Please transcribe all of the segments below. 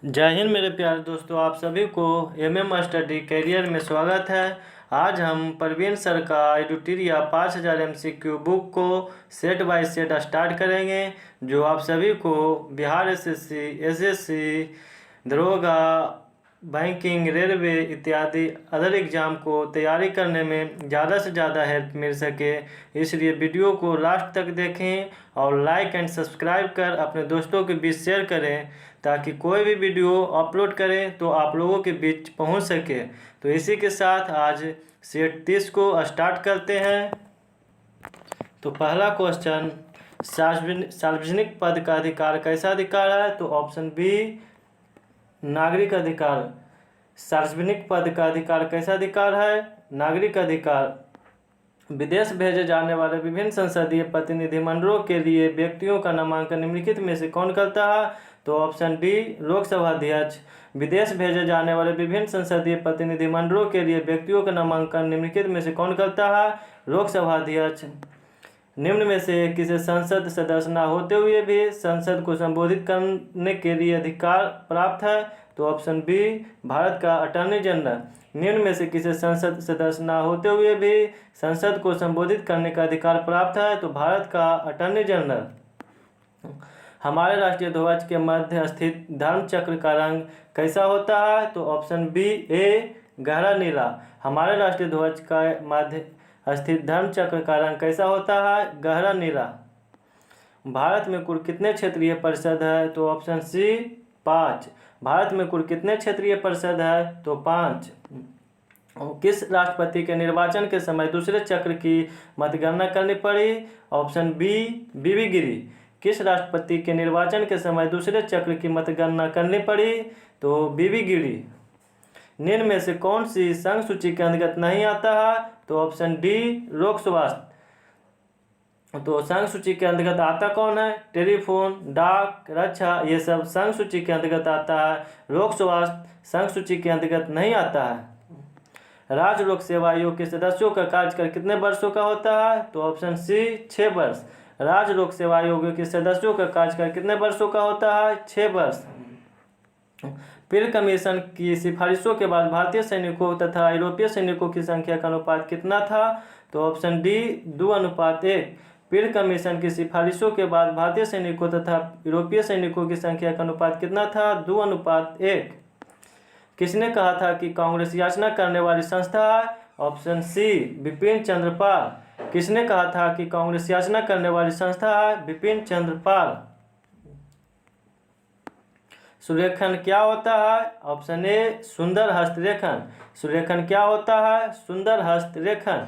जय हिंद मेरे प्यारे दोस्तों, आप सभी को एमएम स्टडी कैरियर में स्वागत है। आज हम प्रवीण सर का एडुटीरिया 5000 एमसीक्यू बुक को सेट बाय सेट स्टार्ट करेंगे, जो आप सभी को बिहार एसएससी, एसएससी, दरोगा, बैंकिंग, रेलवे इत्यादि अदर एग्ज़ाम को तैयारी करने में ज़्यादा से ज़्यादा हेल्प मिल सके। इसलिए वीडियो को लास्ट तक देखें और लाइक एंड सब्सक्राइब कर अपने दोस्तों के बीच शेयर करें, ताकि कोई भी वीडियो अपलोड करें तो आप लोगों के बीच पहुंच सके। तो इसी के साथ आज सेट 30 को स्टार्ट करते हैं। तो पहला क्वेश्चन, सार्वजनिक पद का अधिकार कैसा अधिकार है? तो ऑप्शन बी नागरिक अधिकार। सार्वजनिक पद का अधिकार कैसा अधिकार है? नागरिक अधिकार। विदेश भेजे जाने वाले विभिन्न संसदीय प्रतिनिधिमंडलों के लिए व्यक्तियों का नामांकन निम्नलिखित में से कौन करता है? तो ऑप्शन डी लोकसभा अध्यक्ष। विदेश भेजे जाने वाले विभिन्न संसदीय प्रतिनिधिमंडलों के लिए व्यक्तियों का नामांकन निम्नलिखित में से कौन करता है? लोकसभा अध्यक्ष। निम्न में से किसी संसद सदस्य न होते हुए भी संसद को संबोधित करने के लिए अधिकार प्राप्त है? तो ऑप्शन बी भारत का अटॉर्नी जनरल। निम्न में से किसी संसद सदस्य न होते हुए भी संसद को संबोधित करने का अधिकार प्राप्त है? तो भारत का अटॉर्नी जनरल। हमारे राष्ट्रीय ध्वज के मध्य स्थित धर्म चक्र का रंग कैसा होता है? तो ऑप्शन बी ए गहरा नीला। हमारे राष्ट्रीय ध्वज का मध्य स्थित धर्म चक्र का रंग कैसा होता है? गहरा नीला। भारत में कुल कितने क्षेत्रीय परिषद है? तो ऑप्शन सी 5। भारत में कुल कितने क्षेत्रीय परिषद है? तो 5। किस राष्ट्रपति के निर्वाचन के समय दूसरे चक्र की मतगणना करनी पड़ी? ऑप्शन बी बीबी गिरी। किस राष्ट्रपति के निर्वाचन के समय दूसरे चक्र की मतगणना करनी पड़ी? तो बीबी गिरी। निम्न में से कौन सी संघ सूची के अंतर्गत नहीं आता है? तो ऑप्शन डी लोक स्वास्थ्य। तो संघ सूची के अंतर्गत आता कौन है? टेलीफोन, डाक, रक्षा, ये सब संघ सूची के अंतर्गत आता है। लोक स्वास्थ्य संघ सूची के अंतर्गत नहीं आता है। राज्य लोक सेवा आयोग के सदस्यों का कार्यकाल कितने वर्षों का होता है? तो ऑप्शन सी 6 वर्ष। राज्य लोक सेवा आयोग के सदस्यों का कार्यकाल कितने वर्षों का होता है? 6 वर्ष। पील कमीशन की सिफारिशों के बाद भारतीय सैनिकों तथा यूरोपीय सैनिकों की संख्या का अनुपात कितना था? तो ऑप्शन डी 2:1। पील कमीशन की सिफारिशों के बाद भारतीय सैनिकों तथा यूरोपीय सैनिकों की संख्या का अनुपात कितना था? 2:1। किसने कहा था कि कांग्रेस याचना करने वाली संस्था है? ऑप्शन सी बिपिन चंद्र पाल। किसने कहा था कि कांग्रेस याचना करने वाली संस्था है? बिपिन चंद्र पाल। सुरेखन क्या होता है? ऑप्शन ए सुंदर हस्तरेखन। सुरेखन क्या होता है? सुंदर हस्तरेखन।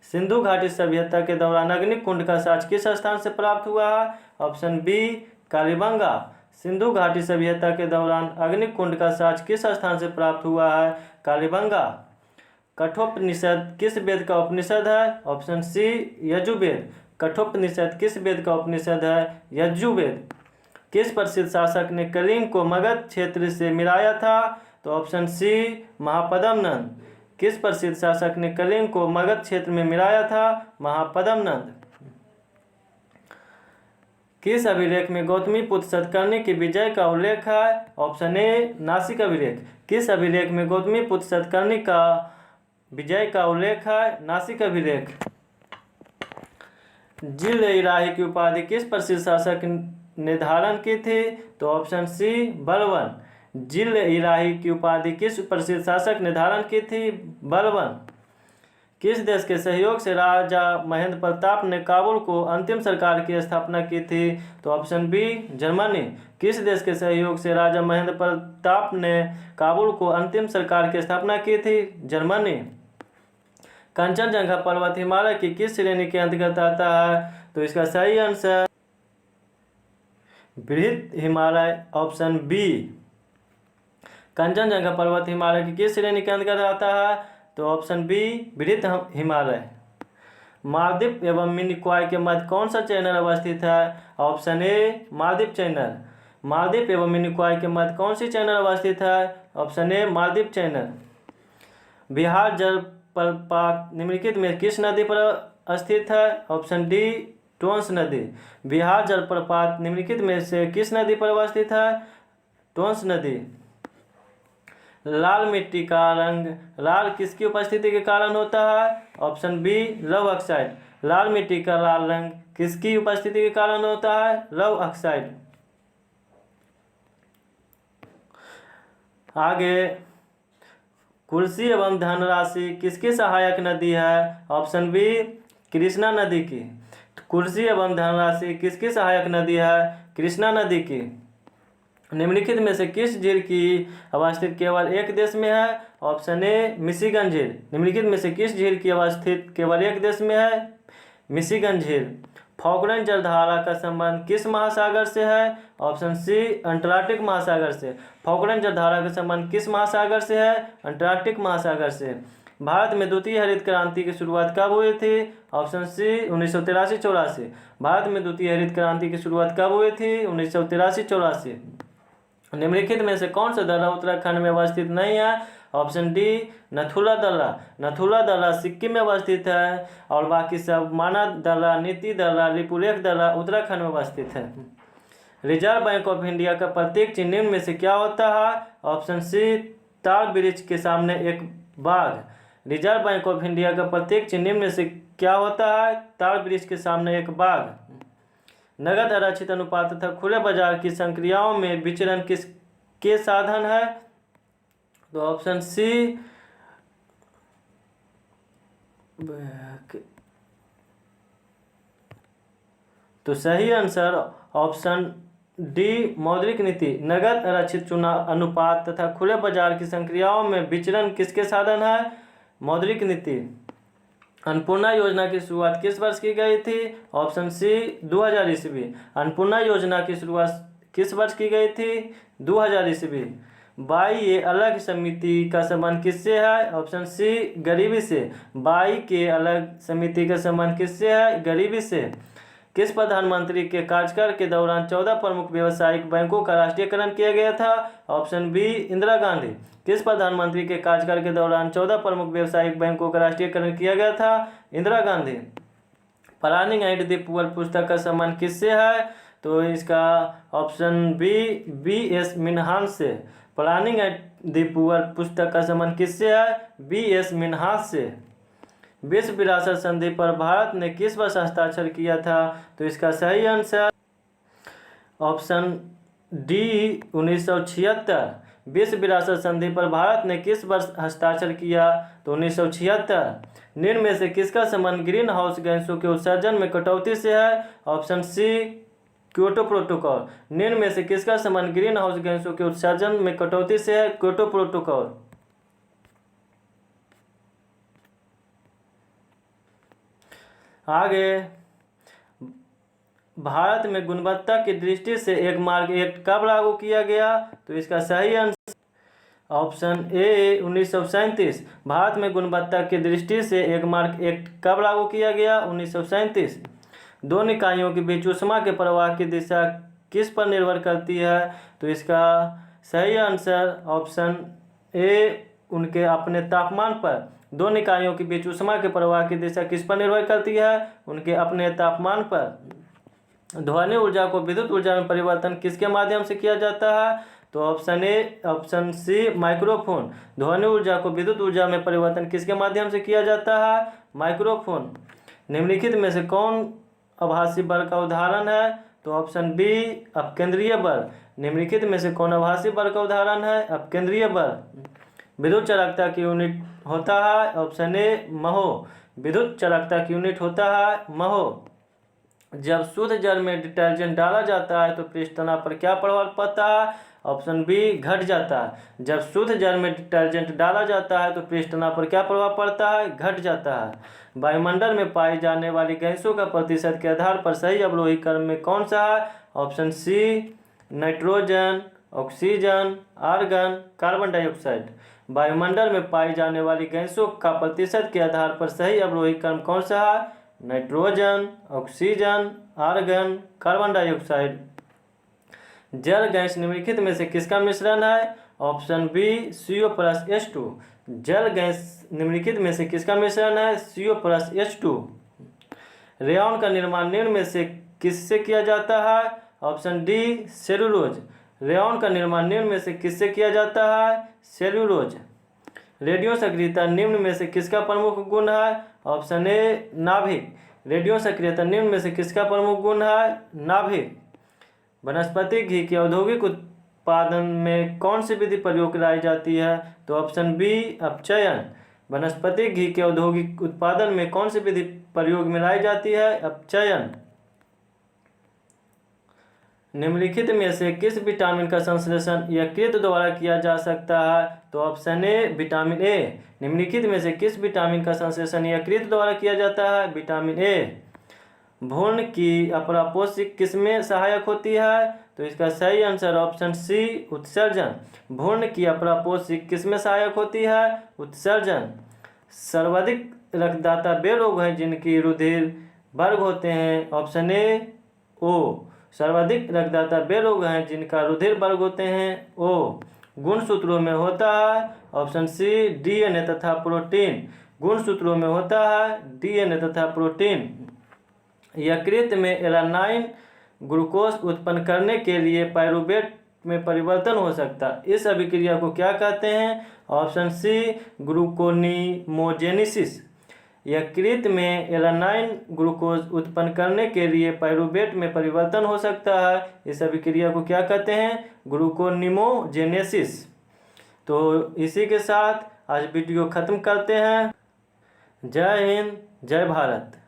सिंधु घाटी सभ्यता के दौरान अग्निकुंड का साक्ष्य किस स्थान से प्राप्त हुआ है? Option B Kalibangan. सिंधु घाटी सभ्यता के दौरान अग्निकुंड का साक्ष्य किस स्थान से प्राप्त हुआ है? कालीबंगा। कठोपनिषद किस वेद का उपनिषद है? ऑप्शन सी यजुर्वेद। कठोपनिषद किस वेद का उपनिषद है? यजुर्वेद। किस प्रसिद्ध शासक ने कलिंग को मगध क्षेत्र से मिलाया था? तो ऑप्शन सी महापद्म नंद। किस प्रसिद्ध शासक ने कलिंग को मगध क्षेत्र में मिलाया था? महापद्म नंद। किस अभिलेख में गौतमीपुत्र सतकर्णी की विजय का उल्लेख है? ऑप्शन ए नासिक अभिलेख। किस अभिलेख में गौतमीपुत्र सतकर्णी का विजय का उल्लेख है? नासिक अभिलेख। जिल-ए-इलाही की उपाधि किस प्रसिद्ध शासक ने धारण की थी? तो ऑप्शन सी बलवन। जिल-ए-इलाही की उपाधि किस प्रसिद्ध शासक ने धारण की थी? बलवन। किस देश के सहयोग से राजा महेंद्र प्रताप ने काबुल को अंतिम सरकार की स्थापना की थी? तो ऑप्शन बी जर्मनी। किस देश के सहयोग से राजा महेंद्र प्रताप ने काबुल को अंतिम सरकार की स्थापना की थी? जर्मनी। कंचनजंगा पर्वत हिमालय की किस श्रेणी के अंतर्गत आता है? तो इसका सही आंसर बृहद हिमालय, ऑप्शन बी। कंचनजंगा पर्वत हिमालय की किस श्रेणी के अंतर्गत आता है? तो ऑप्शन बी बृहद हिमालय। मालदीव एवं मिनिकॉय के मध्य कौन सा चैनल अवस्थित है? Option A Maldives channel. Maldives एवं मिनिकॉय के मध्य कौन सी चैनल अवस्थित है? Option A Maldives channel. Bihar जलप्रपात निम्नलिखित में किस नदी पर स्थित है? ऑप्शन डी टोंस नदी। बिहार जलप्रपात निम्नलिखित में से किस नदी पर अवस्थित है? टोंस नदी। लाल मिट्टी का रंग लाल किसकी उपस्थिति के कारण होता है? ऑप्शन बी लौह ऑक्साइड। लाल मिट्टी का लाल रंग किसकी उपस्थिति के कारण होता है? लौह ऑक्साइड। आगे, कुर्सी एवं धनराशि किसकी सहायक नदी है? ऑप्शन बी कृष्णा नदी की। कुर्सी एवं धनराशि किसकी सहायक नदी है? कृष्णा नदी की। निम्नलिखित में से किस झील की अवस्थित केवल एक देश में है? ऑप्शन ए मिशिगन झील। निम्नलिखित में से किस झील की अवस्थित केवल एक देश में है? मिशिगन झील। फॉकलैंड जलधारा का संबंध किस महासागर से है? ऑप्शन सी अंटार्कटिक महासागर से। फॉकलैंड जलधारा का संबंध किस महासागर से है? अंटार्कटिक महासागर से। भारत में द्वितीय हरित क्रांति की शुरुआत कब हुई थी? Option C 1983-84। भारत में द्वितीय हरित क्रांति की शुरुआत कब हुई थी? 1983-84। निम्नलिखित में से कौन सा दर्रा उत्तराखंड में अवस्थित नहीं है? ऑप्शन डी नथुला दर्रा। नथुला दर्रा सिक्किम में अवस्थित है और बाकी सब माना दर्रा, नीति दर्रा, लिपुलेख दर्रा उत्तराखंड में अवस्थित है। रिजर्व बैंक ऑफ इंडिया का प्रतीक चिन्ह निम्न में से क्या होता है? ऑप्शन सी ताड़ वृक्ष के सामने एक बाघ। रिजर्व बैंक ऑफ इंडिया का प्रतीक चिन्ह निम्न में से क्या होता है? ताड़ वृक्ष के सामने एक बाघ। नगद आरक्षित अनुपात तथा खुले बाजार की संक्रियाओं में विचरण किसके साधन है? तो ऑप्शन सी तो सही आंसर ऑप्शन डी मौद्रिक नीति। नगद आरक्षित चुनाव अनुपात तथा खुले बाजार की संक्रियाओं में विचरण किसके साधन है? मौद्रिक नीति। अन्नपूर्णा योजना की शुरुआत किस वर्ष की गई थी? ऑप्शन सी 2000 ईस्वी। अन्नपूर्णा योजना की शुरुआत किस वर्ष की गई थी? 2000 ईस्वी। बाई ये अलग समिति का संबंध किससे है? ऑप्शन सी गरीबी से। बाई के अलग समिति का संबंध किससे है? गरीबी से। किस प्रधानमंत्री के कार्यकाल के दौरान 14 प्रमुख व्यावसायिक बैंकों का राष्ट्रीयकरण किया गया था? Option B Indira Gandhi. किस प्रधानमंत्री के कार्यकाल के दौरान 14 प्रमुख व्यावसायिक बैंकों का राष्ट्रीयकरण किया गया था? Indira Gandhi. Planning and the poor पुस्तक का संबंध किससे है? तो इसका ऑप्शन बी एस मिन्हास से। प्लानिंग एंड द पुअर पुस्तक का संबंध किससे है? बी एस मिन्हास से। विश्व विरासत संधि पर भारत ने किस वर्ष हस्ताक्षर किया था? तो इसका सही आंसर ऑप्शन डी 1976। विश्व विरासत संधि पर भारत ने किस वर्ष हस्ताक्षर किया? तो 1976। निम्न में से किसका संबंध ग्रीन हाउस गैसों के उत्सर्जन में कटौती से है? Option C Kyoto protocol. निम्न में से किसका संबंध ग्रीन हाउस गैसों के उत्सर्जन में कटौती से है? Kyoto protocol. आगे, भारत में गुणवत्ता की दृष्टि से एक मार्ग एक्ट कब लागू किया गया? तो इसका सही आंसर ऑप्शन ए 1937। भारत में गुणवत्ता की दृष्टि से एक मार्ग एक्ट कब लागू किया गया? 1937। दो निकायों के बीच ऊष्मा के प्रवाह की दिशा किस पर निर्भर करती है? तो इसका सही आंसर ऑप्शन ए उनके अपने तापमान पर। दो निकायों के बीच ऊष्मा के प्रवाह की दिशा किस पर निर्भर करती है? उनके अपने तापमान पर। ध्वनि ऊर्जा को विद्युत ऊर्जा में परिवर्तन किसके माध्यम से किया जाता है? तो ऑप्शन सी माइक्रोफोन। ध्वनि ऊर्जा को विद्युत ऊर्जा में परिवर्तन किसके माध्यम से किया जाता है? माइक्रोफोन। निम्नलिखित में से कौन आभासी बल का उदाहरण है? तो ऑप्शन बी अपकेंद्रीय बल। निम्नलिखित में से कौन आभासी बल का उदाहरण है? अपकेंद्रीय बल। विद्युत चालकता की यूनिट होता है ऑप्शन ए महो। विद्युत चालकता की यूनिट होता है महो। जब शुद्ध जल में डिटर्जेंट डाला जाता है तो पृष्ठ तनाव पर क्या प्रभाव पड़ता है? ऑप्शन बी घट जाता है। जब शुद्ध जल में डिटर्जेंट डाला जाता है तो पृष्ठ तनाव पर क्या प्रभाव पड़ता है? घट जाता है। वायुमंडल में पाई जाने वाली गैसों का प्रतिशत के आधार पर सही अवरोही क्रम में कौन सा है? Option C nitrogen, oxygen, argon, carbon dioxide. वायुमंडल में पाई जाने वाली गैसों का प्रतिशत के आधार पर सही अवरोही क्रम कौन सा है? Nitrogen, oxygen, argon, carbon dioxide. जल गैस निम्नलिखित में से किसका मिश्रण है? Option B CO+H2। जल गैस निम्नलिखित में से किसका मिश्रण है? CO+H2। रेयॉन का निर्माण निम्न में से किससे किया जाता है? Option D cellulose. रेयॉन का निर्माण निम्न में से किससे किया जाता है? सेल्यूलोज। रेडियो सक्रियता निम्न में से किसका प्रमुख गुण है? ऑप्शन ए नाभिक। रेडियो सक्रियता निम्न में से किसका प्रमुख गुण है? नाभिक। वनस्पति घी के औद्योगिक उत्पादन में कौन सी विधि प्रयोग लाई जाती है? तो ऑप्शन बी अपचयन। वनस्पति घी के औद्योगिक उत्पादन में कौन सी विधि प्रयोग में लाई जाती है? अपचयन। निम्नलिखित में से किस विटामिन का संश्लेषण यकृत द्वारा किया जा सकता है? तो ऑप्शन ए विटामिन ए। निम्नलिखित में से किस विटामिन का संश्लेषण यकृत द्वारा किया जाता है? Vitamin A. भ्रूण की अपरापोषी किसमें सहायक होती है? तो इसका सही आंसर ऑप्शन सी उत्सर्जन। भ्रूण की अपरापोषी किसमें सहायक होती है? उत्सर्जन। सर्वाधिक रक्तदाता वे लोग हैं जिनकी रुधिर वर्ग होते हैं। ऑप्शन ए ओ। सर्वाधिक रक्तदाता वे लोग हैं जिनका रुधिर वर्ग होते हैं। ओ। गुणसूत्रों में होता है। ऑप्शन सी डीएनए तथा प्रोटीन। गुणसूत्रों में होता है डीएनए तथा प्रोटीन। यकृत में एलानाइन ग्लूकोज उत्पन्न करने के लिए पायरुवेट में परिवर्तन हो सकता है। इस अभिक्रिया को क्या कहते हैं? Option C gluconeogenesis. यकृत में एलानाइन ग्लूकोज उत्पन्न करने के लिए पायरुवेट में परिवर्तन हो सकता है। इस अभिक्रिया को क्या कहते हैं? ग्लूकोनीमोजेनेसिस। तो इसी के साथ आज वीडियो ख़त्म करते हैं। जय हिंद, जय भारत।